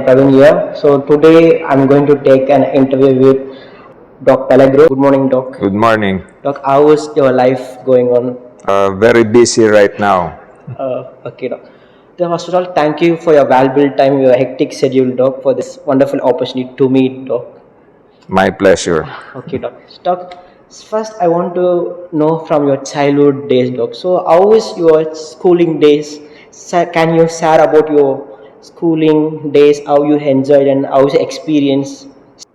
Praveen here. So today I'm going to take an interview with Dr. Peligro. Good morning, Doc. Good morning. Doc, how is your life going on? Very busy right now. Okay, Doc. So first of all, thank you for your valuable time, your hectic schedule, Doc, for this wonderful opportunity to meet, Doc. My pleasure. Okay, Doc. Doc, first I want to know from your childhood days, Doc. So how is your schooling days? Can you share about your schooling days, how you enjoyed and how was your experience?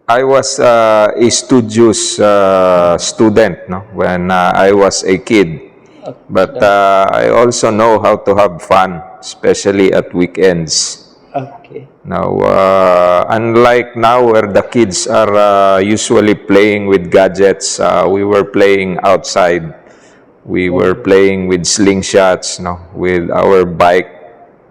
I was a studious student, no, when I was a kid. But I also know how to have fun, especially at weekends. Okay. Now, unlike now where the kids are usually playing with gadgets, we were playing outside. We were playing with slingshots, no, with our bike.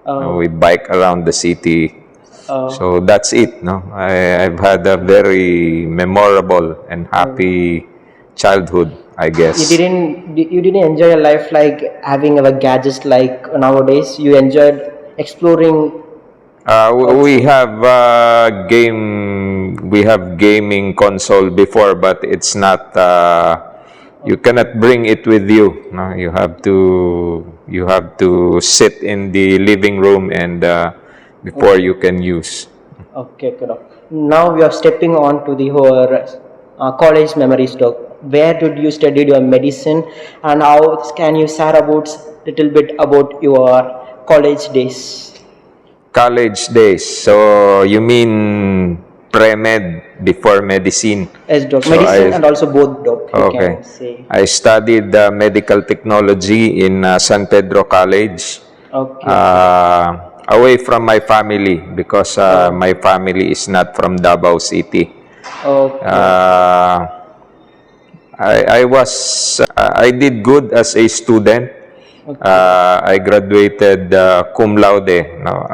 We bike around the city. So that's it, no. I've had a very memorable and happy childhood, I guess. You didn't enjoy your life like having our gadgets like nowadays. You enjoyed exploring. We have gaming console before, but it's not. You cannot bring it with you. No, you have to sit in the living room and before you can use. Okay, okay, Doc. Now we are stepping on to the whole college memories, Doc. Where did you study your medicine, and how can you share about little bit about your college days? College days. So you mean pre-med before medicine? Yes, Doc. So Medicine and also both, Doc. You okay. can say. I studied medical technology in San Pedro College. Okay. Away from my family because my family is not from Davao City. Okay. I did good as a student. I graduated cum laude, no,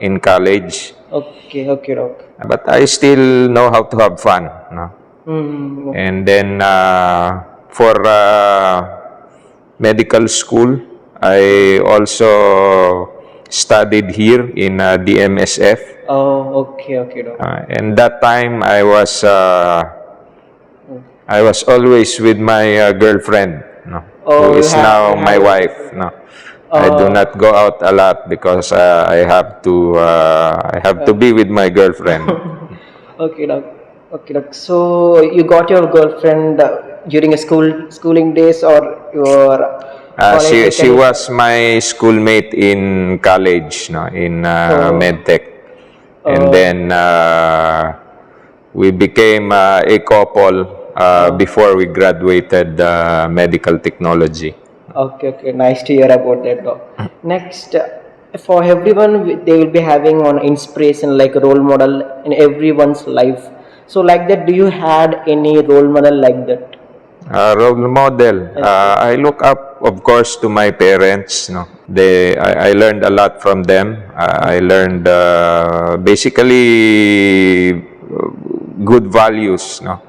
in college. Okay, okay, Doc. But I still know how to have fun, no? And then for medical school, I also studied here in Dmsf. Oh, okay, okay, Doc. And that time I was always with my girlfriend, no, who is now my wife. No, I do not go out a lot because I have to be with my girlfriend. Okay, Doc. Okay, Doc. So you got your girlfriend during a schooling days or your college? She was my schoolmate in college, no, in medtech, and then we became a couple before we graduated medical technology. Okay, okay. Nice to hear about that, Doc. Next, for everyone, they will be having one inspiration like a role model in everyone's life. So, like that, do you had any role model like that? Role model. I look up, of course, to my parents. No, I learned a lot from them. I learned basically good values. No,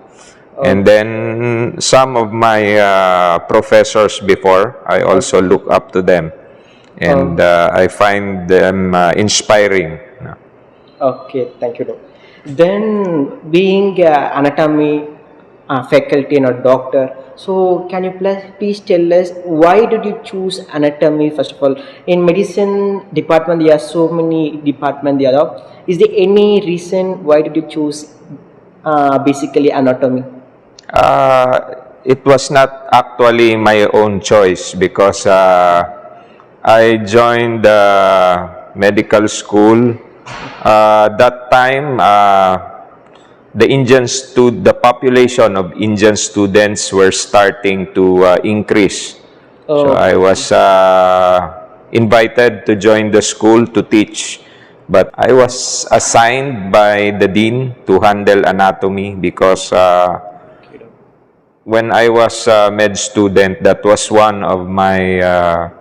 and then some of my professors before, I also look up to them, and I find them inspiring. No. Okay, thank you, Doc. Then, being anatomy faculty and a doctor, so can you please tell us why did you choose anatomy first of all? In medicine department, there are so many departments there. Is there any reason why did you choose basically anatomy? It was not actually my own choice because I joined medical school. That time, the population of Indian students were starting to increase. So I was invited to join the school to teach, but I was assigned by the dean to handle anatomy because when I was a med student, that was one of my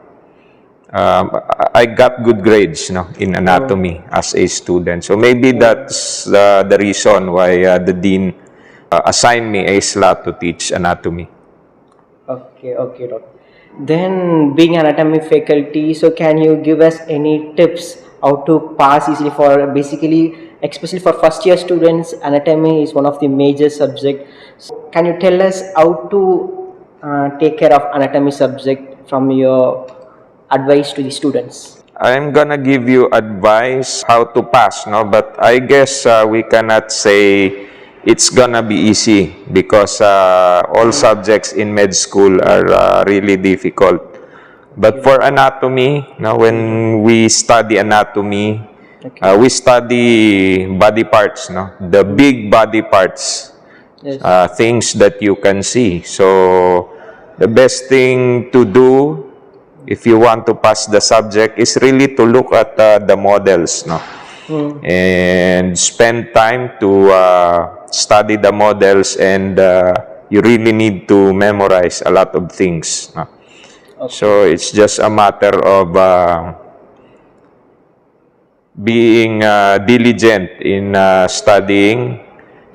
I got good grades, no, in anatomy as a student. So maybe that's the reason why the dean assigned me a slot to teach anatomy. Okay, okay, Doctor. Then, being anatomy faculty, so can you give us any tips how to pass easily for basically, especially for first year students, anatomy is one of the major subject. So can you tell us how to take care of anatomy subject from your advice to the students? I'm gonna give you advice how to pass, no? But I guess we cannot say it's gonna be easy because all subjects in med school are really difficult. But for anatomy, now when we study anatomy, Okay. we study body parts, no? The big body parts, Yes. things that you can see. So the best thing to do if you want to pass the subject is really to look at the models, no? And spend time to study the models, and you really need to memorize a lot of things, no? Okay. So it's just a matter of being diligent in studying,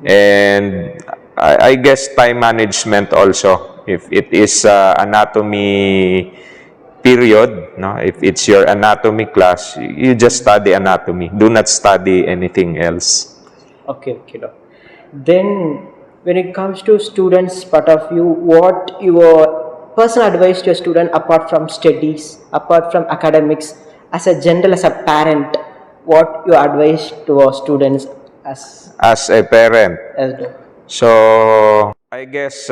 and I guess time management also. If it is anatomy period, no, if it's your anatomy class, you just study anatomy. Do not study anything else. Okay, okay, doc. Then, when it comes to students' part of view, what your personal advice to a student apart from studies, apart from academics, as a general, as a parent, what your advice to our students As a parent, as doc? so I guess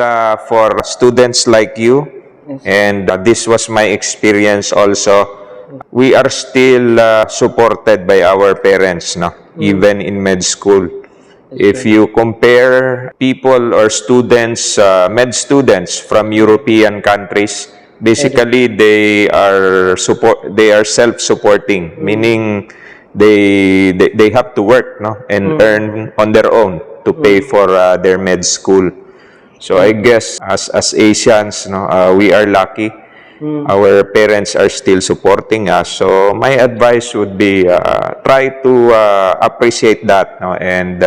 for students like you, Yes. and this was my experience also, we are still supported by our parents, no? Even in med school. If you compare people or students, med students from European countries, basically they are self-supporting, meaning they have to work, no, and earn on their own to pay for their med school. So I guess as Asians, no, we are lucky. Our parents are still supporting us. So my advice would be try to appreciate that, no, and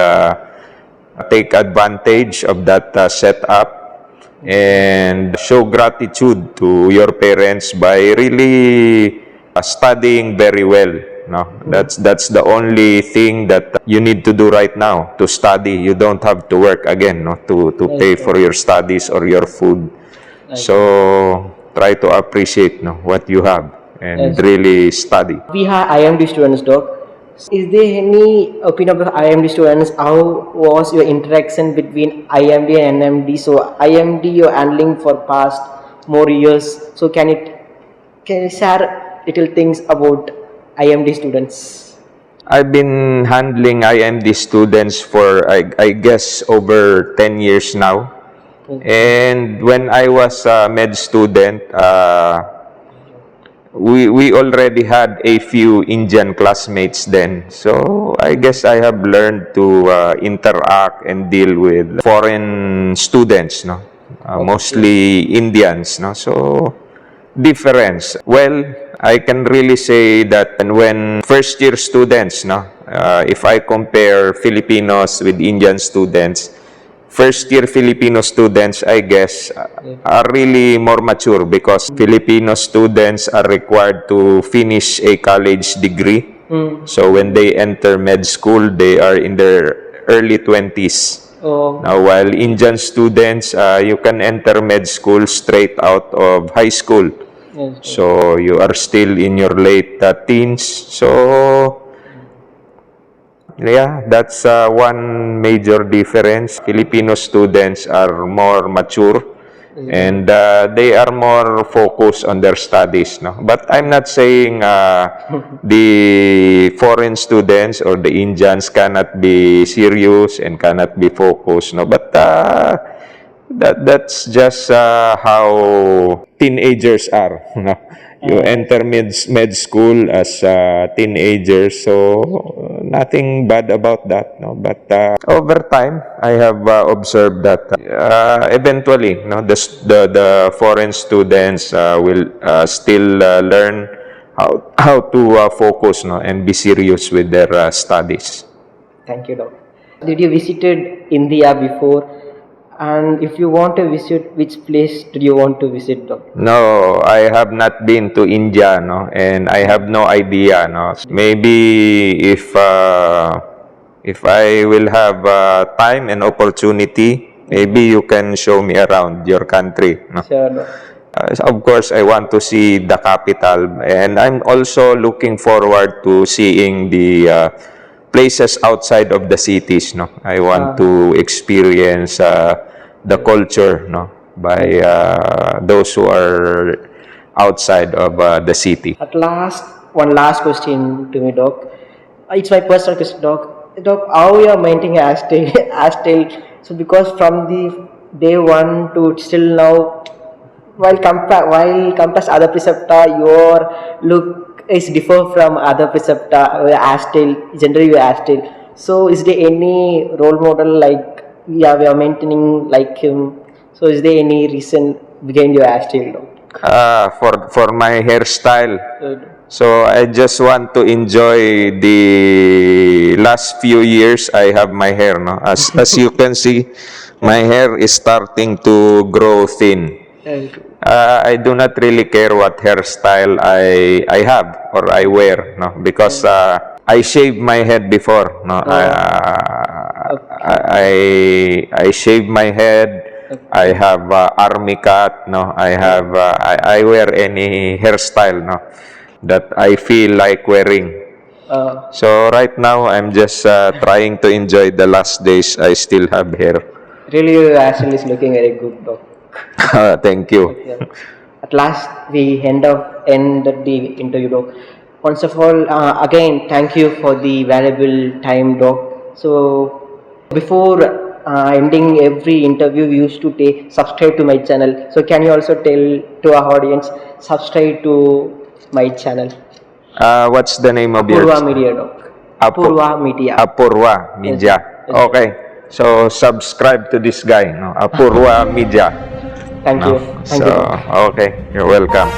take advantage of that setup, and show gratitude to your parents by really studying very well. No, that's the only thing that you need to do right now, to study. You don't have to work again, no, to pay for your studies or your food. So try to appreciate, no, what you have, and really study. We have IMD students, doc. Is there any opinion of IMD students? How was your interaction between IMD and NMD? So IMD you're handling for past more years. So can you share little things about IMD students? I've been handling IMD students for, I guess, over 10 years now. And when I was a med student, we already had a few Indian classmates then. So I guess I have learned to interact and deal with foreign students, no? Mostly Indians, no? So difference. Well, I can really say that when first year students, no, if I compare Filipinos with Indian students, first year Filipino students, I guess, are really more mature because Filipino students are required to finish a college degree. So when they enter med school, they are in their early 20s. Now, while Indian students, you can enter med school straight out of high school. So you are still in your late teens. So yeah, that's one major difference. Filipino students are more mature, and they are more focused on their studies, no? But I'm not saying the foreign students or the Indians cannot be serious and cannot be focused, no? But that's just how teenagers are, no? You enter med school as teenagers, so nothing bad about that, no? But over time, I have observed that eventually, no, the foreign students will still learn how to focus, no, and be serious with their studies. Thank you, Doc. Did you visited India before? And if you want to visit, which place do you want to visit, Doc? No, I have not been to India, no, and I have no idea, no. Maybe if I will have time and opportunity, maybe you can show me around your country, no. Sure, Doc. Of course, I want to see the capital, and I'm also looking forward to seeing the places outside of the cities. No, I want to experience the culture, no, by those who are outside of the city. At last, one last question to me, Doc. It's my personal question, Doc. Doc, how you are maintaining hairstyle? So because from the day one to still now, while compares other preceptor, your look is differ from other preceptor hairstyle, generally your hairstyle. So is there any role model like we are maintaining like him? So is there any reason behind your hairstyle, Doc? For my hairstyle, Good. so I just want to enjoy the last few years I have my hair, no. As you can see, my hair is starting to grow thin. I do not really care what hairstyle I have or I wear, no, because I shaved my head before, no. I shaved my head. I have army cut, no. I wear any hairstyle, no, that I feel like wearing. So right now I'm just trying to enjoy the last days I still have hair. Really, your hairstyle is looking very good, Doc. Thank you. Yeah. At last, we end the interview, Doc. First of all, again, thank you for the valuable time, Doc. So, before ending every interview, we used to subscribe to my channel. So, can you also tell to our audience, subscribe to my channel? What's the name of Apoorva yours? Media, Doc. Apo- Apoorva Media. Apoorva Media. Yes. Okay. So subscribe to this guy, no? Apoorva Media. Thank No? you. Thank you, So Doc. okay, you're welcome.